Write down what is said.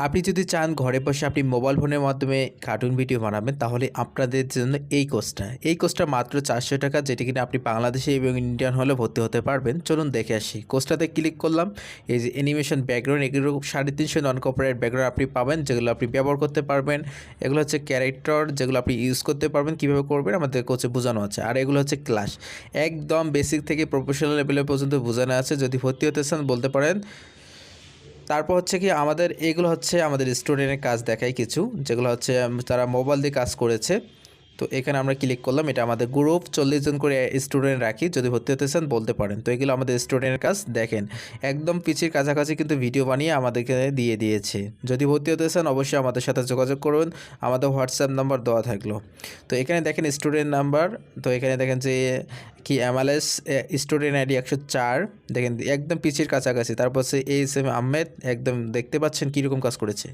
আপনি যদি চান ঘরে বসে আপনি মোবাইল ফোনের মাধ্যমে কার্টুন ভিডিও বানাবেন তাহলে আপনাদের জন্য এই কোর্সটা মাত্র 400 টাকা, যেটি কিনা আপনি বাংলাদেশে এবং ইন্ডিয়ান হলে ভর্তি হতে পারবেন। চলুন দেখে আসি। কোর্সটাতে ক্লিক করলাম। এই যে অ্যানিমেশন ব্যাকগ্রাউন্ড, এগুলো 350 নন কপিরাইট ব্যাকগ্রাউন্ড আপনি পাবেন, যেগুলো আপনি ব্যবহার করতে পারবেন। এগুলো হচ্ছে ক্যারেক্টার, যেগুলো আপনি ইউজ করতে পারবেন। কীভাবে করবেন আমাদের কোর্সে বোঝানো আছে। আর এগুলো হচ্ছে ক্লাস, একদম বেসিক থেকে প্রফেশনাল লেভেলে পর্যন্ত বোঝানো আছে। যদি ভর্তি হতে চান বলতে পারেন। তারপর হচ্ছে কি এগুলো হচ্ছে আমাদের স্টুডেন্টের কাজ দেখায় কিছু, যেগুলো হচ্ছে তারা মোবাইল দিয়ে কাজ করেছে। তো এখানে আমরা ক্লিক করলাম। এটা আমাদের গ্রুপ 40 জন করে স্টুডেন্ট রাখি, যদি ভর্তি হতে চান বলতে পারেন। তো এগুলো আমাদের স্টুডেন্টের কাজ দেখেন, একদম পিছির কাছাকাছি কিন্তু ভিডিও বানিয়ে আমাদেরকে দিয়ে দিয়েছে। যদি ভর্তি হতে চান অবশ্যই আমাদের সাথে যোগাযোগ করুন, আমাদের হোয়াটসঅ্যাপ নাম্বার দেওয়া থাকলো। তো এখানে দেখেন স্টুডেন্ট নাম্বার, তো এখানে দেখেন যে কি MLS স্টুডেন্ট আইডি 104, দেখেন একদম পিছির কাছাকাছি। তারপর হচ্ছে ASM আহমেদ, একদম দেখতে পাচ্ছেন কীরকম কাজ করেছে।